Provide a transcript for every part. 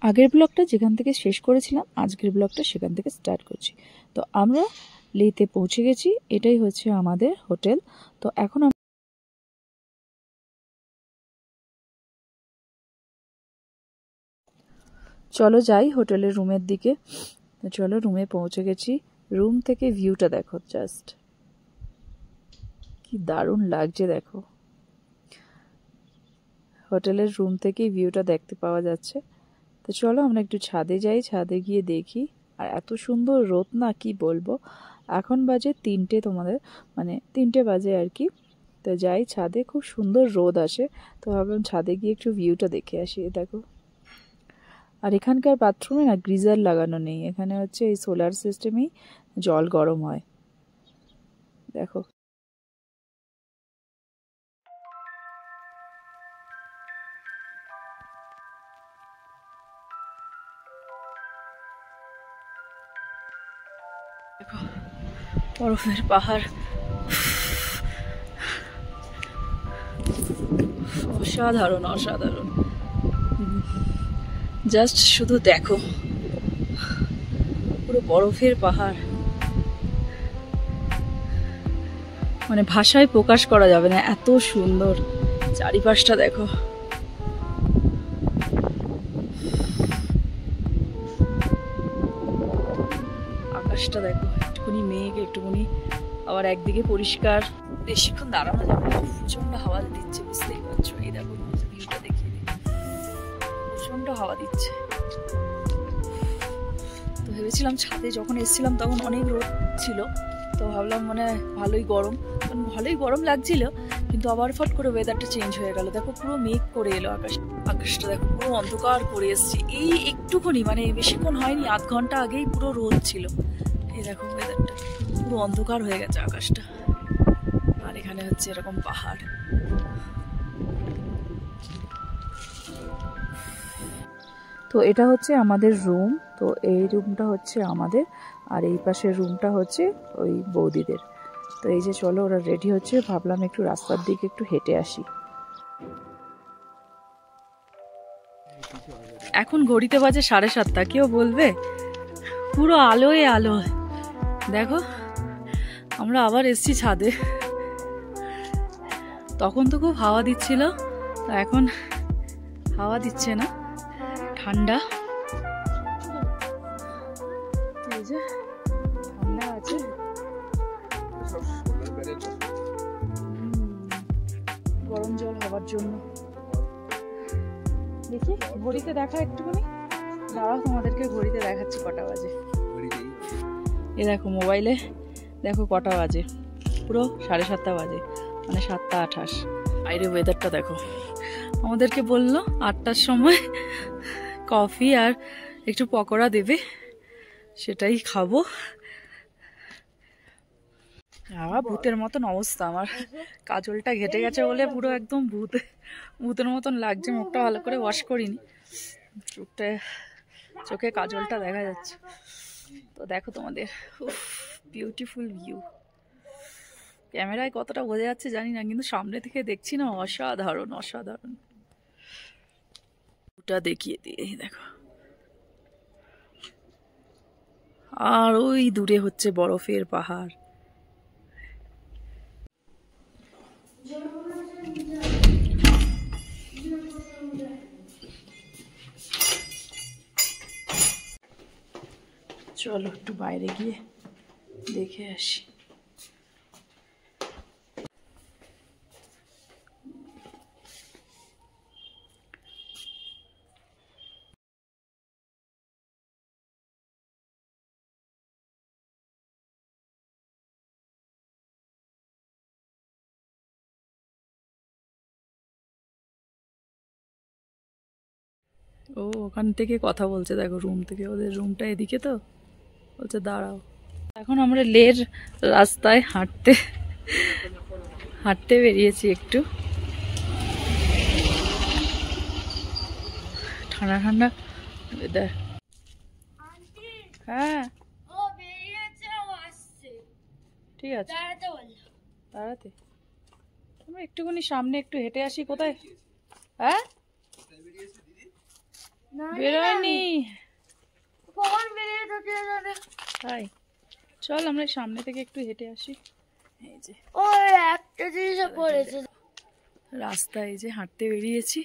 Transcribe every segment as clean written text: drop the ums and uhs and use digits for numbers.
আগের ব্লগটা যেখান থেকে শেষ করেছিলাম আজকের ব্লগটা সেখান থেকে স্টার্ট করছি। তো আমরা লেতে পৌঁছে গেছি, এটাই হচ্ছে আমাদের হোটেল। তো এখন চলো যাই হোটেলের রুমের দিকে। তো চলো রুমে পৌঁছে গেছি। রুম থেকে ভিউটা দেখো, জাস্ট কি দারুণ লাগছে দেখো। হোটেলের রুম থেকেই ভিউটা দেখতে পাওয়া যাচ্ছে। তো চলো আমরা একটু ছাদে যাই, ছাদে গিয়ে দেখি। আর এত সুন্দর রোদ না, কি বলবো। এখন বাজে 3টে, তোমাদের মানে 3টে বাজে আর কি। তো যাই ছাদে, খুব সুন্দর রোদ আসে। তো ভাবলাম ছাদে গিয়ে একটু ভিউটা দেখে আসি। দেখো, আর এখানকার বাথরুমে না গ্রিজার লাগানো নেই, এখানে হচ্ছে এই সোলার সিস্টেমেই জল গরম হয়। দেখো দেখো বরফের পাহাড়, অসাধারণ অসাধারণ। জাস্ট শুধু দেখো, পুরো বরফের পাহাড়, মানে ভাষায় প্রকাশ করা যাবে না, এত সুন্দর। চারিপাশটা দেখো, আকাশটা দেখো, একটুখানি মেঘ, একটুখানি আবার একদিকে পরিষ্কার। বেশিক্ষণ দাঁড়ানো যাবে না, প্রচন্ড হাওয়া দিচ্ছে, বুঝতেই পারছো। এই দেখো ভিউটা দেখিয়ে দিই, প্রচন্ড হাওয়া দিচ্ছে। তো ভেবেছিলাম ছাদে যখন এসেছিলাম তখন অনেক রোদ ছিল, তো ভাবলাম মানে ভালোই গরম লাগছিল, কিন্তু আবার ফট করে ওয়েদারটা চেঞ্জ হয়ে গেল। দেখো পুরো মেঘ করে এলো আকাশটা দেখো পুরো অন্ধকার করে এসছে। এই একটুখানি মানে বেশিক্ষণ হয়নি, আধ ঘন্টা আগেই পুরো রোদ ছিল। এই দেখো ওয়েদারটা পুরো অন্ধকার হয়ে গেছে আকাশটা। আর এখানে হচ্ছে এরকম পাহাড়। তো এটা হচ্ছে আমাদের রুম। তো এই রুমটা হচ্ছে আমাদের, আর এই পাশের রুমটা হচ্ছে ওই বৌদিদের। তো এই যে চলো ওরা রেডি হচ্ছে, ভাবলাম একটু রাস্তার দিকে একটু হেঁটে আসি। এখন ঘড়িতে বাজে 7:30, কেউ বলবে পুরো আলোয় আলো। দেখো আমরা আবার এসছি ছাদে। তখন তো খুব হাওয়া দিচ্ছিল, এখন হাওয়া দিচ্ছে না, ঠান্ডা। এই যে ঠান্ডা আছে, গরম জল হওয়ার জন্য। দেখি ঘড়িতে দেখা একটুখানি, দাঁড়াও তোমাদেরকে ঘড়িতে দেখাচ্ছি কটা বাজে। এ দেখো মোবাইলে দেখো কটা বাজে, পুরো 7:30 বাজে, মানে 7:28। বাইরে ওয়েদারটা দেখো। আমাদেরকে বললো 8টার সময় কফি আর একটু পকোড়া দেবে, সেটাই খাবো। ভূতের মতন অবস্থা আমার, কাজলটা ঘেটে গেছে বলে পুরো একদম ভূতের মতন লাগছে। মুখটা ভালো করে ওয়াশ করিনি, চোখে কাজলটা দেখা যাচ্ছে। তো দেখো তোমাদের বিউটিফুল ভিউ। ক্যামেরায় কতটা বোঝা যাচ্ছে জানি না, কিন্তু সামনে থেকে দেখছি না, অসাধারণ অসাধারণ। ওটা দেখিয়ে দিয়ে দেখো, আর ওই দূরে হচ্ছে বরফের পাহাড়। চলো একটু বাইরে গিয়ে দেখে আসি। ও ওখান থেকে কথা বলছে দেখো, রুম থেকে, ওদের রুমটা এদিকে, তো বলছে দাঁড়াও। এখন আমরা লের রাস্তায় হাঁটতে বেরিয়েছি একটু। ঠান্ডা ঠান্ডা ওয়েদার। হ্যাঁ ঠিক আছে, দাঁড়াতে আমরা একটুখানি সামনে একটু হেঁটে আসি। কোথায়? হ্যাঁ বেরোয়নি। তাই চল আমরা সামনে থেকে একটু হেঁটে আসি। এই যে একটা জিনিস পড়েছে রাস্তায়, এই যে হাঁটতে বেরিয়েছি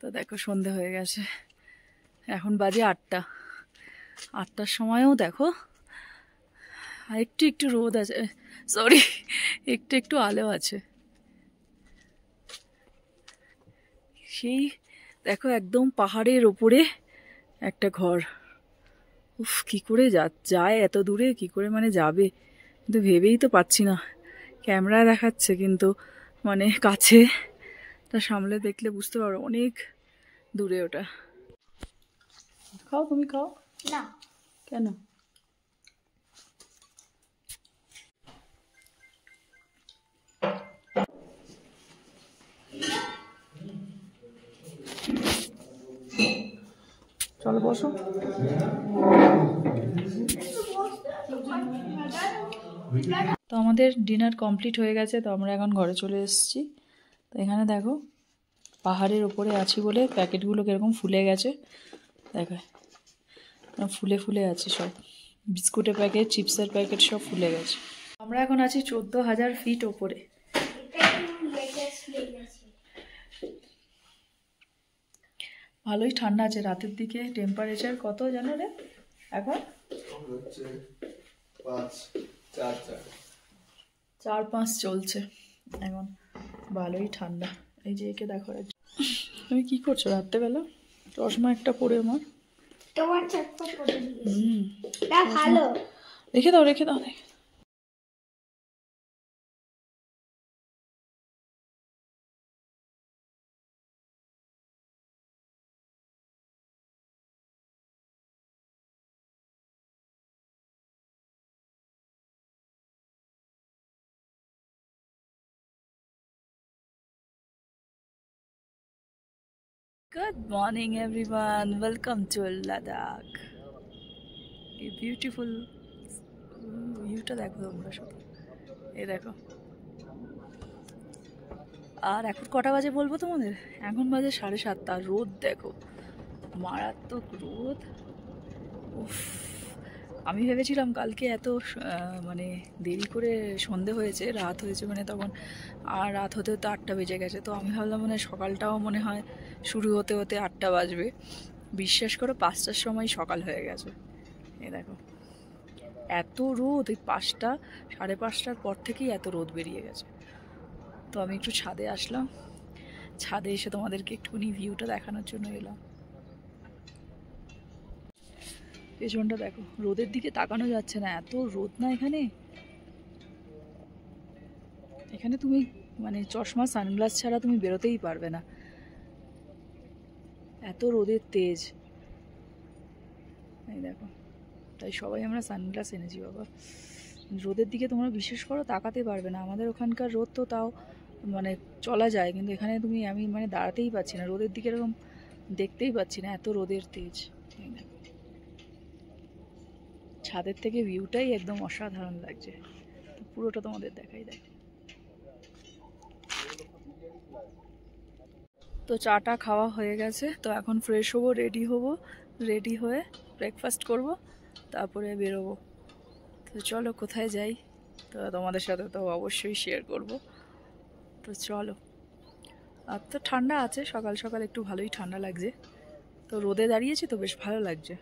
তো দেখো সন্ধে হয়ে গেছে, এখন বাজে 8টা। 8টার সময়ও দেখো একটু একটু রোদ আছে, সরি একটু একটু আলো আছে। সেই দেখো একদম পাহাড়ের ওপরে একটা ঘর। উফ কি করে যায় এত দূরে, কি করে মানে যাবে, কিন্তু ভেবেই তো পাচ্ছি না। ক্যামেরায় দেখাচ্ছে কিন্তু মানে কাছে তা সামলে দেখলে বুঝতে পারো অনেক দূরে ওটা। খাও, তুমি খাও না। কেন? চলো বসো। তো আমাদের ডিনার কমপ্লিট হয়ে গেছে, তো আমরা এখন ঘরে চলে এসেছি। তো এখানে দেখো পাহাড়ের ওপরে আছি বলে প্যাকেটগুলো কীরকম ফুলে গেছে, দেখো ফুলে ফুলে আছে সব, বিস্কুটের প্যাকেট, চিপসের প্যাকেট সব ফুলে গেছে। আমরা এখন আছি 14,000 ফিট ওপরে। ভালোই ঠান্ডা আছে, রাতের দিকে টেম্পারেচার কত জানো রে এখন? 4-5 চলছে এখন, ভালোই ঠান্ডা। এই যে একে দেখো, তুমি কি করছো রাত্রেবেলা? চশমা একটা পরে আমার, তোমার চশমা পরে ভালো, রেখে দাও রেখে দাও। Good morning everyone, welcome to Ladakh. এই বিউটিফুল ভিউটা দেখো তোমরা শুধু, এই দেখো। আর এখন কটা বাজে বলবো তোমাদের? এখন বাজে 7:30। রোদ দেখো, মারাত্মক রোদ। উফ, আমি ভেবেছিলাম কালকে এত মানে দেরি করে সন্ধে হয়েছে, রাত হয়েছে মানে তখন, আর রাত হতে হতে 8টা বেজে গেছে। তো আমি ভাবলাম মানে সকালটাও মনে হয় শুরু হতে হতে 8টা বাজবে। বিশ্বাস করো 5টার সময় সকাল হয়ে গেছে। এই দেখো এত রোদ, এই 5টা 5:30টার পর থেকেই এত রোদ বেরিয়ে গেছে। তো আমি একটু ছাদে আসলাম, ছাদে এসে তোমাদেরকে একটুখানি ভিউটা দেখানোর জন্য এলাম। পেছনটা দেখো, রোদের দিকে তাকানো যাচ্ছে না, এত রোদ না এখানে। এখানে তুমি মানে চশমা সানগ্লাস ছাড়া তুমি বেরোতেই পারবে না, এত রোদের তেজ। এই দেখো, তাই সবাই আমরা সানগ্লাস এনেছি বাবা। রোদের দিকে তোমরা বিশেষ করে তাকাতে পারবে না। আমাদের ওখানকার রোদ তো তাও মানে চলা যায়, কিন্তু এখানে আমি মানে দাঁড়াতেই পাচ্ছি না, রোদের দিকে এরকম দেখতেই পাচ্ছি না, এত রোদের তেজ। এই দেখো ছাদের থেকে ভিউটাই একদম অসাধারণ লাগছে, তো পুরোটা তোমাদের দেখাই। দেখো তো চাটা খাওয়া হয়ে গেছে, তো এখন ফ্রেশ হবো, রেডি হয়ে ব্রেকফাস্ট করব, তারপরে বেরোবো। তো চলো কোথায় যাই, তো তোমাদের সাথে তো অবশ্যই শেয়ার করব। তো চলো। আর তো ঠান্ডা আছে, সকাল সকাল একটু ভালোই ঠান্ডা লাগছে, তো রোদে দাঁড়িয়েছি তো বেশ ভালো লাগছে।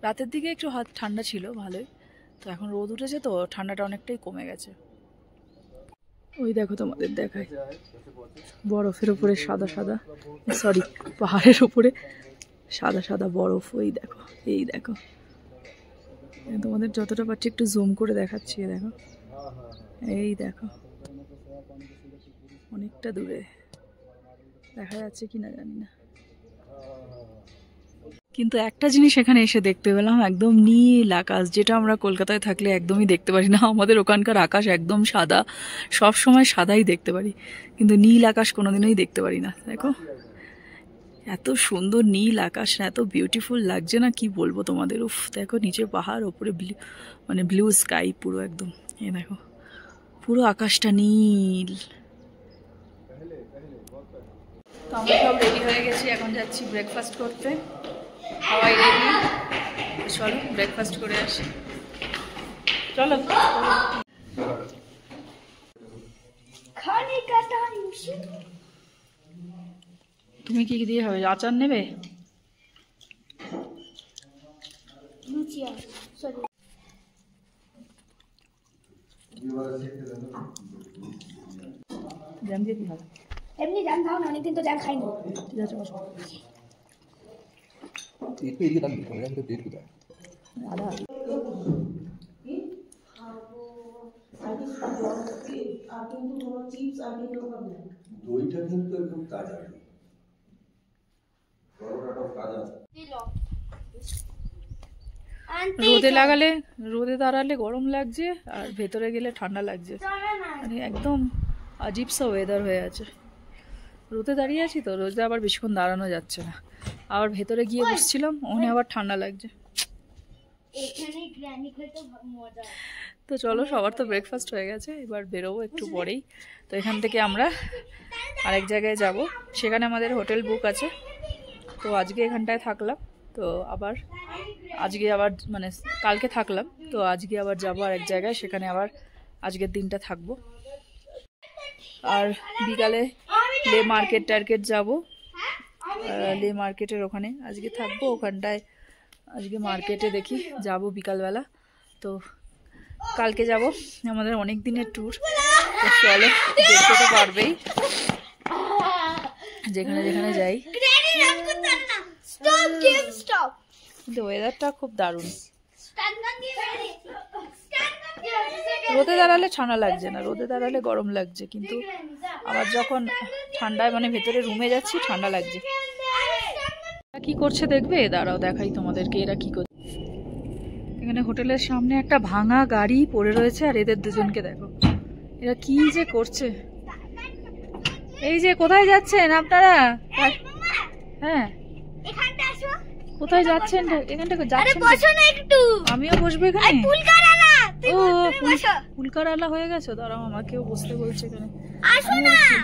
রাতের দিকে একটু ঠান্ডা ছিল ভালোই, তো এখন রোদ উঠেছে তো ঠান্ডাটা অনেকটাই কমে গেছে। ওই দেখো তোমাদের দেখায়, বরফের উপরে সাদা সাদা, সরি পাহাড়ের উপরে সাদা সাদা বরফ। ওই দেখো, এই দেখো, তোমাদের যতটা পারছি একটু জুম করে দেখাচ্ছি। দেখো, এই দেখো অনেকটা দূরে দেখা যাচ্ছে কিনা জানি না, কিন্তু একটা জিনিস এখানে এসে দেখতে পেলাম, একদম নীল আকাশ, যেটা আমরা কলকাতায় থাকলে একদমই দেখতে পারি না। আমাদের ওখানকার আকাশ একদম সাদা, সব সময় সাদাই দেখতে পারি, কিন্তু নীল আকাশ কোনোদিনই দেখতে পারি না। দেখো এত সুন্দর নীল আকাশ, এত বিউটিফুল লাগছে না, কি বলবো তোমাদের। উফ দেখো নিচে পাহাড়, ওপরে মানে ব্লু স্কাই পুরো একদম। এই দেখো পুরো আকাশটা নীল। তো আমরা সব রেডি হয়ে গেছি, এখন যাচ্ছি ব্রেকফাস্ট করতে। চলো ব্রেকফাস্ট করে আসি। চলো তুমি কি দিয়ে হবে? আচার নেবে? জ্যাম দিয়ে কি হবে? এমনি জ্যাম খাও না, অনেকদিন তো জ্যাম খাইনি। ঠিক আছে বসো। আদা দইটা কিন্তু একদম তাজা। রোদে দাঁড়ালে গরম লাগছে আর ভেতরে গেলে ঠান্ডা লাগছে, মানে একদম আজীব সা ওয়েদার হয়ে আছে। রোদে দাঁড়িয়ে আছি তো, রোদে আবার বেশিক্ষণ দাঁড়ানো যাচ্ছে না, আবার ভেতরে গিয়ে বসছিলাম ওখানে আবার ঠান্ডা লাগছে। তো চলো, সবার তো ব্রেকফাস্ট হয়ে গেছে, এবার বেরোবো একটু পরেই। তো এখান থেকে আমরা আরেক জায়গায় যাব, সেখানে আমাদের হোটেল বুক আছে। তো আজকে এখানটায় থাকলাম, তো আবার আজকে আবার মানে কালকে থাকলাম, তো আজকে আবার যাবো আরেক জায়গায়, সেখানে আবার আজকের দিনটা থাকবো। আর বিকালে লে মার্কেট টার্কেট যাবো, লে মার্কেটের ওখানে আজকে থাকবো, ওখানটায় আজকে মার্কেটে দেখি যাব বিকালবেলা। তো কালকে যাব, আমাদের অনেক দিনের ট্যুর। তো চলো, দেখতে তো পারবেই যেখানে যেখানে যাই। কিন্তু ওয়েদারটা খুব দারুণ। রোদে দাঁড়ালে ঠান্ডা লাগছে না, রোদে দাঁড়ালে গরম লাগছে, কিন্তু আবার যখন ঠান্ডায় মানে ভেতরে রুমে যাচ্ছি ঠান্ডা লাগছে। কি করছে দেখবে? দাঁড়াও দেখাই তোমাদেরকে এরা কি করছে। এখানে হোটেলের সামনে একটা ভাঙা গাড়ি পড়ে রয়েছে, আর এদের দুজনকে দেখো এরা কি যে করছে। এই যে কোথায় যাচ্ছেন আপনারা? হ্যাঁ কোথায় যাচ্ছেন? এখানটা যাচ্ছেন? আমিও বসবো এখানে। ও ফুলকারালা হয়ে গেছো, দাঁড়াও আমাকেও বসতে বলছে এখানে।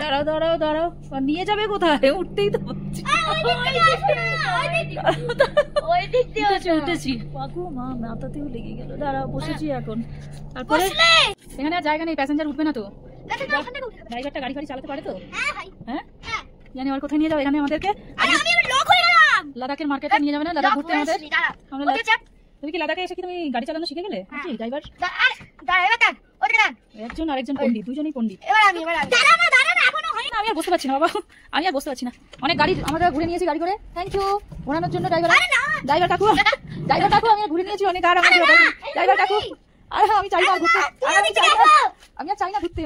দাঁড়াও দাঁড়াও দাঁড়াও, নিয়ে যাবে কোথায়? উঠতেই তো উঠেছি, মা মাথাতেও লেগে গেল। দাঁড়াও, বসেছি এখন। তারপরে এখানে আর জায়গা নেই, প্যাসেঞ্জার উঠবে না তো। ড্রাইভারটা গাড়ি ফাড়ি চালাতে পারে তো? হ্যাঁ জানি। আর কোথায় নিয়ে যাও এখানে আমাদেরকে? লাদাখের মার্কেটে নিয়ে যাবে না? লাদাখ ঘুরতে আমাদের। তুমি কি লাদাখে এসে কি তুমি গাড়ি চালানো শিখে গেলে? ড্রাইভার একজন আরেকজন পণ্ডিত, দুজনেই পণ্ডিত। আমি আর বসতে পারছি না বাবা, আমি আর বসতে পারছি না। অনেক গাড়ি আমরা ঘুরে নিয়েছি গাড়ি করে। থ্যাংক ইউ ঘোরানোর জন্য ড্রাইভার কাকু। আমি ঘুরে নিয়েছি অনেক। আর আমাদের ড্রাইভার কাকু, আরে আমি চাই না ঘুরতে, আমি আর চাই না ঘুরতে,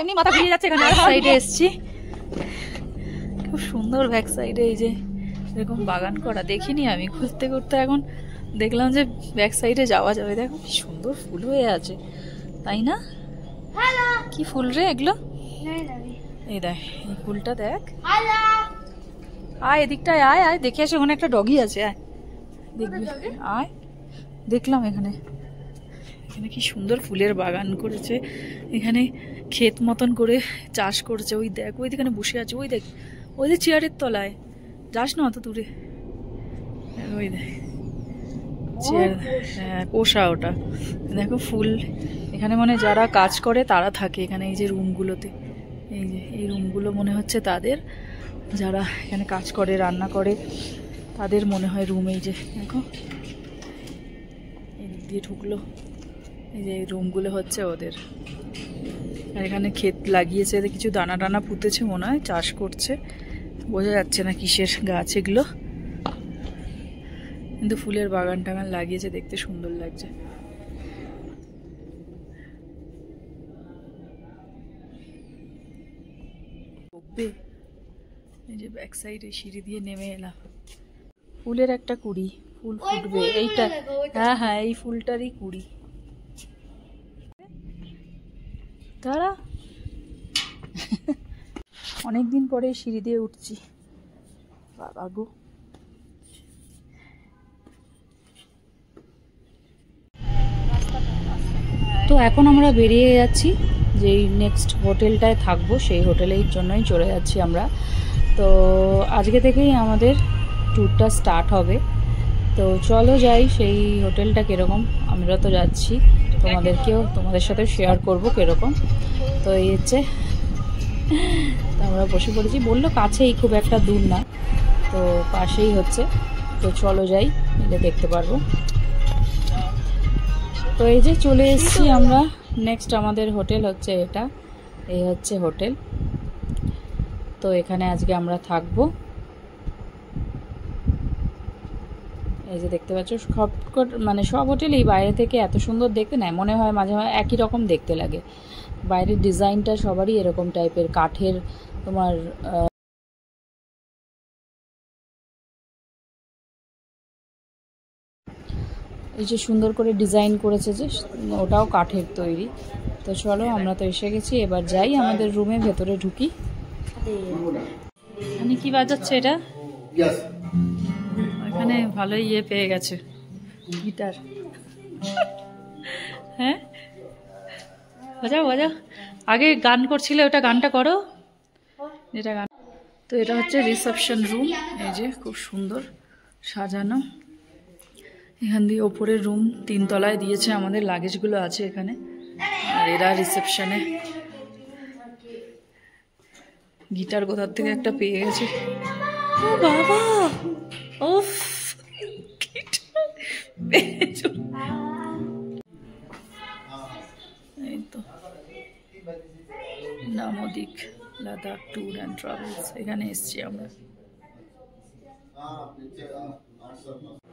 এমনি মাথা ঘুরিয়ে যাচ্ছে। এখানে সাইডে এসছি, খুব সুন্দর ব্যাক সাইডে এই যে এরকম বাগান করা দেখিনি আমি। ঘুরতে ঘুরতে এখন দেখলাম যে ব্যাক সাইডে যাওয়া যাবে। দেখো কি সুন্দর ফুল হয়ে আছে, তাই না? কি ফুল রে এগুলো? এই দেখ, এই ফুলটা দেখ। আয় এদিকটায়, আয় আয় দেখে আসে, ওখানে একটা ডগি আছে, আয় দেখবি। আয়, দেখলাম এখানে এখানে কি সুন্দর ফুলের বাগান করেছে। এখানে ক্ষেত মতন করে চাষ করছে। ওই দেখ, ওই দিকে বসে আছে, ওই দেখ, ওই যে চেয়ারের তলায়। যাস না অত দূরে, ওই দেখ চেয়ার। হ্যাঁ পোষা ওটা। দেখো ফুল। এখানে মানে যারা কাজ করে তারা থাকে এখানে, এই যে রুমগুলোতে। এই যে এই রুমগুলো মনে হচ্ছে তাদের, যারা এখানে কাজ করে রান্না করে তাদের মনে হয় রুম। এই যে দেখো এই দিক দিয়ে ঢুকলো, এই যে এই রুমগুলো হচ্ছে ওদের। আর এখানে ক্ষেত লাগিয়েছে, কিছু দানা টানা পুঁতেছে মনে হয়, চাষ করছে। বোঝা যাচ্ছে না কিসের গাছ এগুলো, কিন্তু ফুলের বাগান টাগান লাগিয়েছে, দেখতে সুন্দর লাগছে। এই যে ব্যাক সাইডে সিঁড়ি দিয়ে নেমে এলাম। ফুলের একটা কুড়ি, ফুল ফুটবে এইটা। হ্যাঁ হ্যাঁ এই ফুলটারই কুড়ি। দাঁড়া, অনেকদিন পরে সিঁড়ি দিয়ে উঠছি বাবা গো। তো এখন আমরা বেরিয়ে যাচ্ছি, যেই নেক্সট হোটেলটায় থাকবো সেই হোটেলের জন্যই চলে যাচ্ছি আমরা। তো আজকে থেকেই আমাদের ট্যুরটা স্টার্ট হবে। তো চলো যাই সেই হোটেলটা কীরকম, আমরা তো যাচ্ছি, তোমাদের সাথে শেয়ার করবো কীরকম। তো এই হচ্ছে আমরা বসে পড়েছি, বললো কাছেই, খুব একটা দূর না, তো পাশেই হচ্ছে। তো চলো যাই, মিলে দেখতে পারবো। তো এই যে চলে এসেছি আমরা। নেক্সট আমাদের হোটেল হচ্ছে এটা, এই হচ্ছে হোটেল। তো এখানে আজকে আমরা থাকবো। এই যে দেখতে পাচ্ছ, সব হোটেলই বাইরে থেকে এত সুন্দর দেখতে না, মনে হয় মাঝে মাঝে একই রকম দেখতে লাগে। বাইরের ডিজাইনটা সবারই এরকম টাইপের, কাঠের তোমার এই যে সুন্দর করে ডিজাইন করেছে, যে ওটাও কাঠের তৈরি। তো চলো, আমরা তো এসে গেছি, এবার যাই আমাদের রুমে, ভেতরে ঢুকি। মানে কি বাজাচ্ছে এটা? এখানে ভালোই পেয়ে গেছে, গিটার। হ্যাঁ, বাজাও বাজাও। আগে গান করছিলে, ওটা গানটা করো, যেটা গান। তো এটা হচ্ছে রিসেপশন রুম, এই যে খুব সুন্দর সাজানো। এখান দিয়ে ওপরের রুম 3 তলায় দিয়েছে, আমাদের লাগেজগুলো আছে এখানে। আর এরা রিসেপশনে গিটার কোথার থেকে একটা পেয়ে গেছে। ও বাবা, ওফ, এই তো নামোদিক লাদাখ ট্যুর অ্যান্ড ট্রাভেলস, এখানে এসছি আমরা।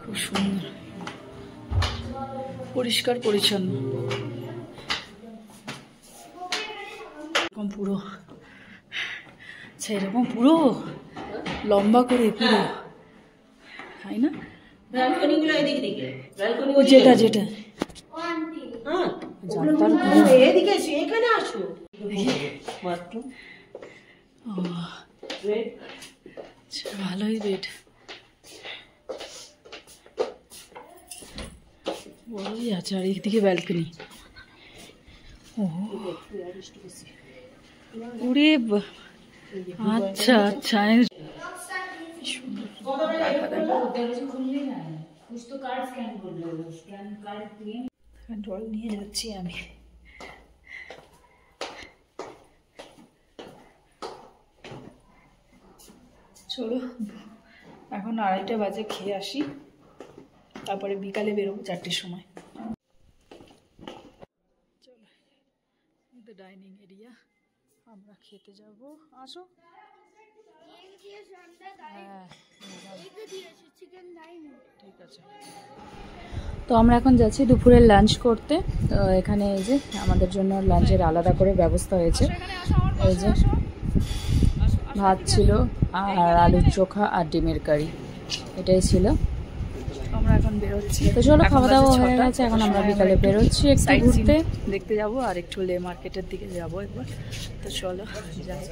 খুব সুন্দর, পরিষ্কার পরিচ্ছন্ন, এরকম পুরো, আচ্ছা এরকম পুরো লম্বা করে পুরো, তাই না? যেটা যেটা ভালোই বেড, বড়ই আছে। আর একদিকে ব্যালকনি। ওরে আচ্ছা আচ্ছা, জল নিয়ে যাচ্ছি আমি। চলো, এখন 2:30 বাজে, খেয়ে আসি, তারপরে বিকালে বেরোবো 4টের সময়। চলো, ডাইনিং এরিয়া, আমরা খেতে যাব, আসো। হ্যাঁ ঠিক আছে। তো আমরা এখন যাচ্ছি দুপুরের লাঞ্চ করতে। তো এখানে এই যে আমাদের জন্য লাঞ্চের আলাদা করে ব্যবস্থা হয়েছে। এই যে ভাত ছিল, আর আলুর চোখা আর ডিমের কারি, এটাই ছিল। আমরা এখন বেরোচ্ছি। তো চলো, খাওয়া দাওয়া হয়ে গেছে, এখন আমরা বিকালে বেরোচ্ছি একটু ঘুরতে, দেখতে যাব, আর একটু লে মার্কেটের দিকে যাবো একবার। তো চলো যাই।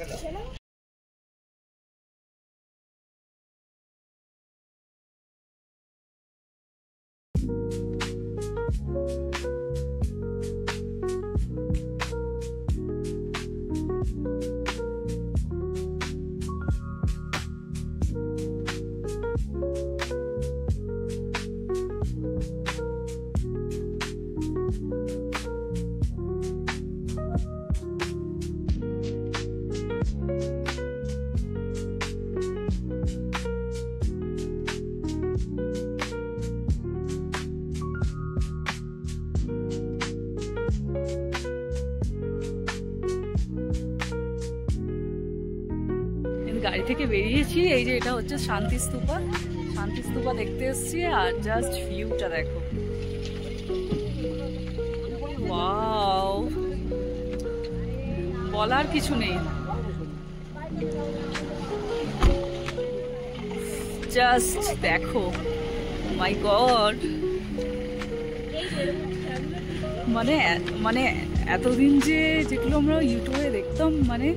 গাড়ি থেকে বেরিয়েছি, এই যে এটা হচ্ছে শান্তি স্তূপা, শান্তি স্তূপা দেখতে এসেছি। আর জাস্ট ভিউটা দেখো, ওয়াও, বলার কিছু নেই, জাস্ট দেখো, মাই গড। মানে এতদিন যেগুলো আমরা ইউটিউবে দেখতাম, মানে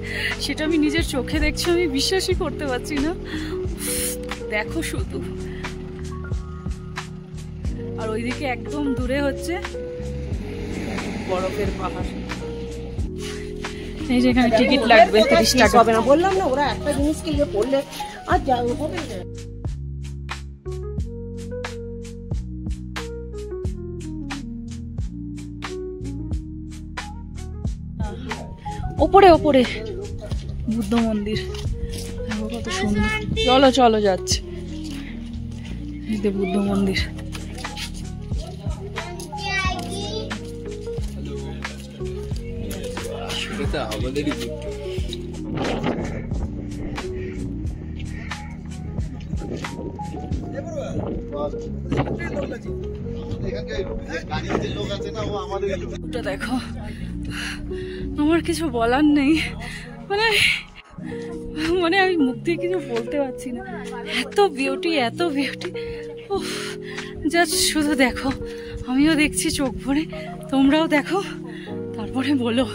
সেটা আমি নিজের চোখে দেখছি, আমি বিশ্বাসই করতে পারছি না। দেখো শুধু, আর ওইদিকে একদম দূরে হচ্ছে বরফের পাহাড়। এই যে এখানে টিকিট লাগবে 30 টাকা। হবে না, বললাম না, ওরা একটা জিনিসকে ইয়ে করলে আর হবে না। ওপরে ওপরে বুদ্ধ মন্দির, দেখো কত সুন্দর। চলো চলো যাচ্ছে, এই যে বুদ্ধ মন্দির। দেখো, আমার কিছু বলার নেই, মানে মানে আমি মুখ দিয়ে কিছু বলতে পারছি না, এত বিউটি এত বিউটি। জাস্ট শুধু দেখো, আমিও দেখছি চোখ ভরে, তোমরাও দেখো, তারপরে বলো।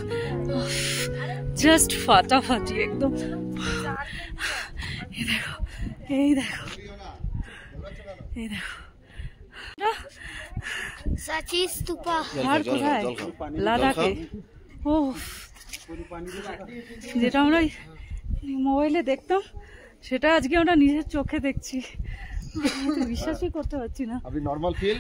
জাস্ট ফাটাফাটি একদম। এই দেখো, এই দেখো, এই দেখো। সাচি স্তূপা আর কোথায়? লাদাখে। ও, যেটা আমরা মোবাইলে দেখতাম সেটা আজকে আমরা নিজের চোখে দেখছি, বিশ্বাসই করতে পারছি না। আপনি নরমাল ফিল।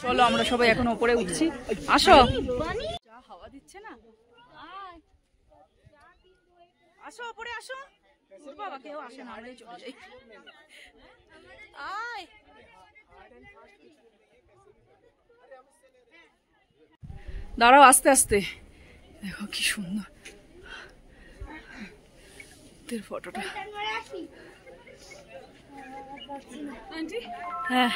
চলো আমরা সবাই এখন উপরে উঠছি, আসো। যা হাওয়া দিচ্ছে না, আসো উপরে আসো। বাবা কেউ আসে না, আমরাই চলে যাই। আয়, দাঁড়াও, আস্তে আস্তে। দেখো কি সুন্দর ফটোটা। হ্যাঁ,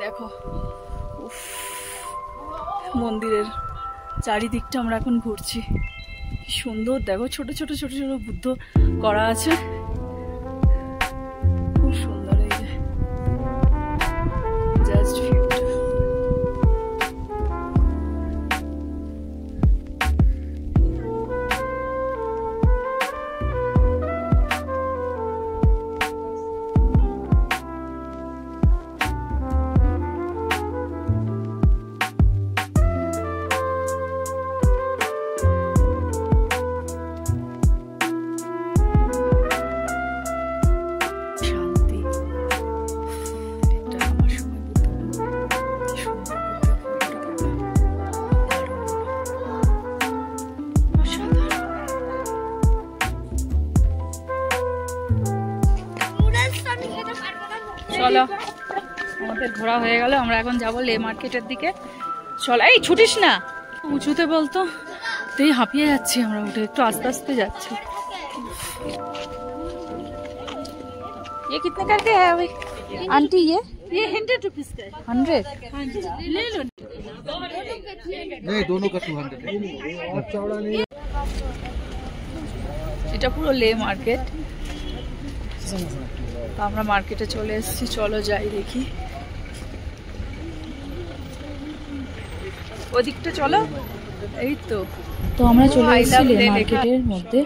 দেখো মন্দিরের চারিদিকটা আমরা এখন ঘুরছি, কি সুন্দর। দেখো ছোট ছোট ছোট ছোট বুদ্ধ করা আছে, খুব সুন্দর। এই যে জাস্ট চলো, আমাদের ঘোরা হয়ে গেল, আমরা এখন যাবো লে মার্কেটের দিকে। চলো, এই ছুটিস না, উঁচুতে বলতো, তাই হাঁপিয়ে যাচ্ছি আমরা উঠে, একটু আস্তে আস্তে যাচ্ছি। ये कितने करके है अभी आंटी? ये 100 रुपीस का है। 100 ले लो। नहीं, दोनों का 200 है। এটা পুরো লে মার্কেট, আমরা মার্কেটে চলে এসেছি। চলো যাই দেখি, ওদিকটা চলো। এই তো আমরা চলে এসেছি লে মার্কেটের মধ্যে।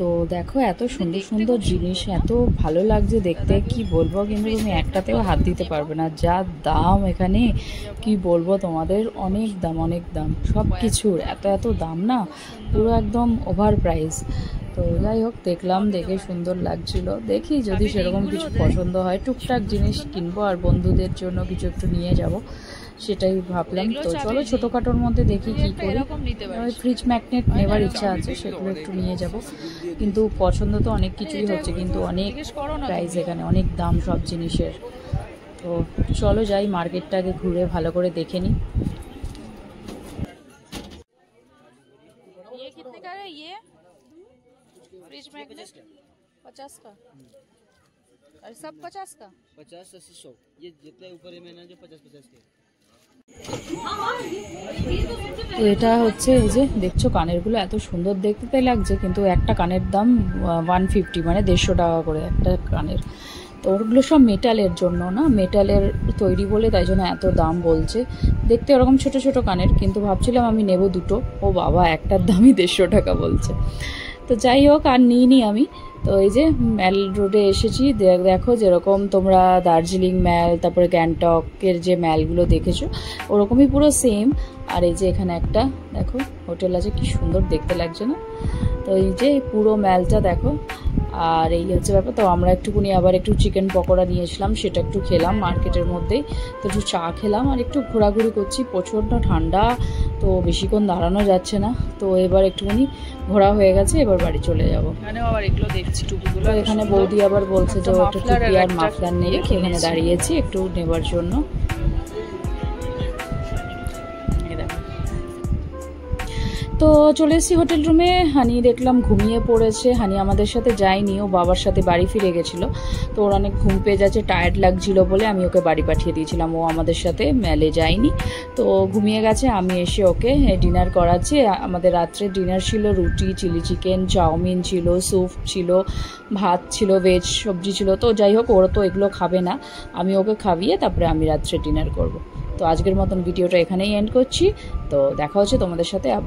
তো দেখো এত সুন্দর সুন্দর জিনিস, এত ভালো লাগছে দেখতে, কি বলবো, কিন্তু তুমি একটাতেও হাত দিতে পারবে না, যা দাম এখানে কি বলবো তোমাদের, অনেক দাম অনেক দাম, সব কিছুর এত এত দাম না, পুরো একদম ওভার প্রাইস। তো যাই হোক, দেখলাম, দেখে সুন্দর লাগছিল, দেখি যদি সেরকম কিছু পছন্দ হয় টুকটাক জিনিস কিনবো, আর বন্ধুদের জন্য কিছু একটু নিয়ে যাব, সেটাই ভাবলাম। তো চলো ছোটোখাটোর মধ্যে দেখি কি করি। ফ্রিজ ম্যাগনেট নেওয়ার ইচ্ছা আছে, সেগুলো একটু নিয়ে যাব, কিন্তু পছন্দ তো অনেক কিছুই হচ্ছে, কিন্তু অনেক প্রাইস এখানে, অনেক দাম সব জিনিসের। তো চলো যাই, মার্কেটটাকে ঘুরে ভালো করে দেখে নিই। फ्रिज मैग्नेट 50 का, और सब 50 का, 50 80 100, ये जितने ऊपर है मैंने जो 50 के। তো এটা হচ্ছে, এই যে দেখছো কানেরগুলো এত সুন্দর দেখতে লাগছে, কিন্তু একটা কানের দাম 150, মানে 150 টাকা করে একটা কানের। তো ওগুলো সব মেটালের জন্য না, মেটালের তৈরি বলে তাই জন্য এত দাম বলছে। দেখতে ওরকম ছোট ছোট কানের, কিন্তু ভাবছিলাম আমি নেব দুটো, ও বাবা একটার দামই 150 টাকা বলছে। তো যাই হোক আর নিইনি আমি। তো এই যে ম্যাল রোডে এসেছি, দেখো যেরকম তোমরা দার্জিলিং ম্যাল তারপরে গ্যাংটকের যে ম্যালগুলো দেখেছো ওরকমই পুরো সেম। আর এই যে এখানে একটা দেখো হোটেল আছে, কি সুন্দর দেখতে লাগছে না? তো এই যে পুরো ম্যালটা দেখো। আর এই হচ্ছে ব্যাপার। তো আমরা একটুকুনি আবার একটু চিকেন পকোড়া নিয়েছিলাম, সেটা একটু খেলাম মার্কেটের মধ্যেই। তো একটু চা খেলাম আর একটু ঘোরাঘুরি করছি, প্রচণ্ড ঠান্ডা, তো বেশিক্ষণ দাঁড়ানো যাচ্ছে না। তো এবার একটুখানি ঘোরা হয়ে গেছে, এবার বাড়ি চলে যাবো। এখানেও আবার এগুলো দেখছি টুপিগুলো। এখানে বৌদি আবার বলছে যে একটা টুপি আর মাফলার নেবে, এখানে দাঁড়িয়েছি একটু নেবার জন্য। তো চলে এসেছি হোটেল রুমে। হানি দেখলাম ঘুমিয়ে পড়েছে। হানি আমাদের সাথে যায়নি, ও বাবার সাথে বাড়ি ফিরে গেছিলো। তো ওর অনেক ঘুম পেয়ে যাচ্ছে, টায়ার্ড লাগছিল বলে আমি ওকে বাড়ি পাঠিয়ে দিয়েছিলাম, ও আমাদের সাথে ম্যালে যায়নি। তো ঘুমিয়ে গেছে, আমি এসে ওকে ডিনার করাচ্ছি। আমাদের রাত্রে ডিনার ছিল রুটি, চিলি চিকেন, চাউমিন ছিল, স্যুপ ছিল, ভাত ছিল, ভেজ সবজি ছিল। তো যাই হোক, ওরা তো এগুলো খাবে না, আমি ওকে খাইয়ে তারপরে আমি রাত্রে ডিনার করব। তো আজকের মতন ভিডিওটা এখানেই এন্ড করছি। তো দেখা হচ্ছে তোমাদের সাথে আবার।